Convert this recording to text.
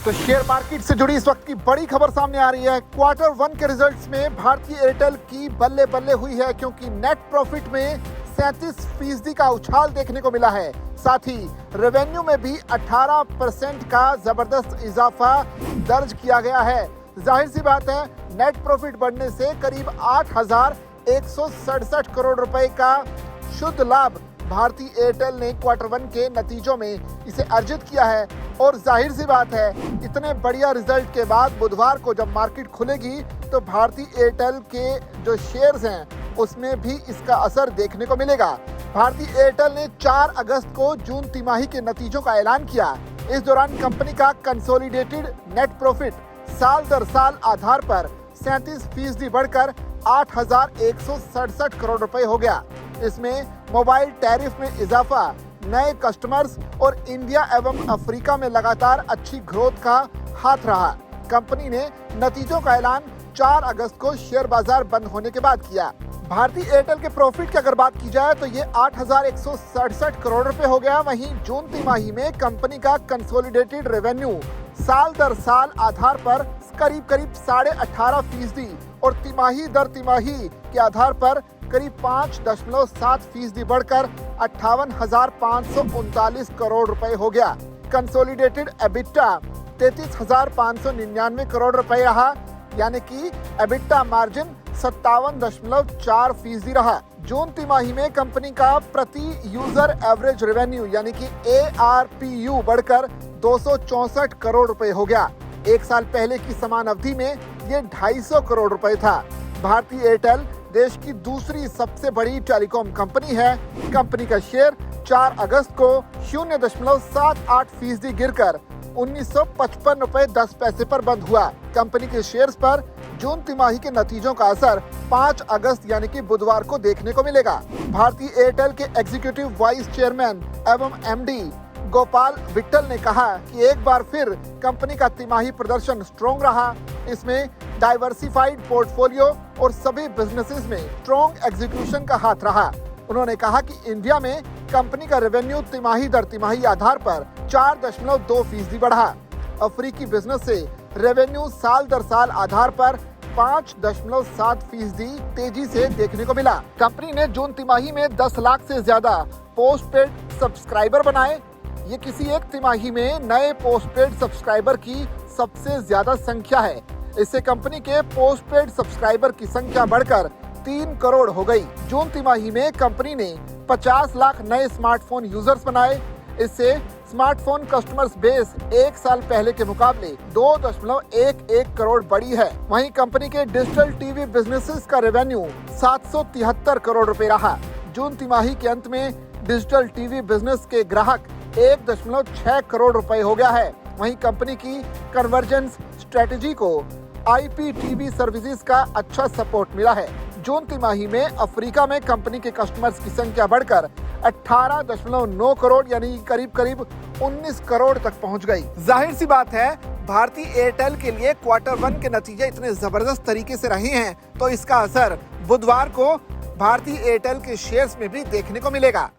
तो share market से जुड़ी इस वक्त की बड़ी खबर सामने आ रही है। क्वार्टर 1 के रिजल्ट्स में भारतीय एयरटेल की बल्ले बल्ले हुई है, क्योंकि नेट प्रॉफिट में 37% का उछाल देखने को मिला है। साथ ही रेवेन्यू में भी 18% का जबरदस्त इजाफा दर्ज किया गया है। जाहिर सी बात है, नेट प्रॉफिट बढ़ने से करीब 8,167 करोड़ रुपए का शुद्ध लाभ भारतीय एयरटेल ने क्वार्टर 1 के नतीजों में इसे अर्जित किया है। और जाहिर सी बात है, इतने बढ़िया रिजल्ट के बाद बुधवार को जब मार्केट खुलेगी तो भारतीय एयरटेल के जो शेयर्स हैं उसमें भी इसका असर देखने को मिलेगा। भारतीय एयरटेल ने 4 अगस्त को जून तिमाही के नतीजों का ऐलान किया। इस दौरान कंपनी का कंसोलिडेटेड नेट प्रॉफिट साल दर साल आधार पर 37% बढ़कर 8,167 करोड़ रुपए हो गया। इसमें मोबाइल टैरिफ में इजाफा, नए कस्टमर्स और इंडिया एवं अफ्रीका में लगातार अच्छी ग्रोथ का हाथ रहा। कंपनी ने नतीजों का ऐलान 4 अगस्त को शेयर बाजार बंद होने के बाद किया। भारतीय एयरटेल के प्रॉफिट की अगर बात की जाए तो ये 8,167 करोड़ रुपए हो गया। वहीं जून तिमाही में कंपनी का कंसोलिडेटेड रेवेन्यू साल दर साल आधार पर करीब 18.5% और तिमाही दर तिमाही के आधार पर करीब 5.7% बढ़कर 58,539 करोड़ रुपए हो गया। कंसोलिडेटेड एबिटा 33,599 करोड़ रुपए रहा, यानी कि एबिटा मार्जिन 57.4% रहा। जून तिमाही में कंपनी का प्रति यूजर एवरेज रेवेन्यू यानी कि ARPU बढ़कर 264 करोड़ रुपए हो गया। एक साल पहले की समान अवधि में ये 250 करोड़ रुपए था। भारतीय एयरटेल देश की दूसरी सबसे बड़ी टेलीकॉम कंपनी है। कंपनी का शेयर 4 अगस्त को 0.78% गिरकर 1955 रुपए 10 पैसे पर बंद हुआ। कंपनी के शेयर्स पर जून तिमाही के नतीजों का असर 5 अगस्त यानी कि बुधवार को देखने को मिलेगा। भारतीय एयरटेल के एग्जीक्यूटिव वाइस चेयरमैन एवं MD गोपाल विट्ठल ने कहा कि एक बार फिर कंपनी का तिमाही प्रदर्शन स्ट्रॉन्ग रहा। इसमें डाइवर्सिफाइड पोर्टफोलियो और सभी बिजनेसेस में स्ट्रॉन्ग एग्जीक्यूशन का हाथ रहा। उन्होंने कहा कि इंडिया में कंपनी का रेवेन्यू तिमाही दर तिमाही आधार पर 4.2% बढ़ा। अफ्रीकी बिजनेस से रेवेन्यू साल दर साल आधार पर 5.7% तेजी से देखने को मिला। कंपनी ने जून तिमाही में 10 लाख से ज्यादा पोस्टपेड सब्सक्राइबर बनाए। ये किसी एक तिमाही में नए पोस्टपेड सब्सक्राइबर की सबसे ज्यादा संख्या है। इससे कंपनी के पोस्टपेड सब्सक्राइबर की संख्या बढ़कर 3 करोड़ हो गई। जून तिमाही में कंपनी ने 50 लाख नए स्मार्टफोन यूजर्स बनाए। इससे स्मार्टफोन कस्टमर्स बेस एक साल पहले के मुकाबले 2.11 करोड़ बढ़ी है। वहीं कंपनी के डिजिटल टीवी बिजनेसेस का रेवेन्यू 773 करोड़ रुपए रहा। जून तिमाही के अंत में डिजिटल टीवी बिजनेस के ग्राहक 1.6 करोड़ रुपए हो गया है। वहीं कंपनी की कन्वर्जेंस स्ट्रेटेजी को IPTV सर्विसेज का अच्छा सपोर्ट मिला है। जून तिमाही में अफ्रीका में कंपनी के कस्टमर्स की संख्या बढ़कर 18.9 करोड़ यानी करीब 19 करोड़ तक पहुंच गई। जाहिर सी बात है, भारतीय एयरटेल के लिए क्वार्टर 1 के नतीजे इतने जबरदस्त तरीके से रहे हैं तो इसका असर बुधवार को भारतीय एयरटेल के शेयर्स में भी देखने को मिलेगा।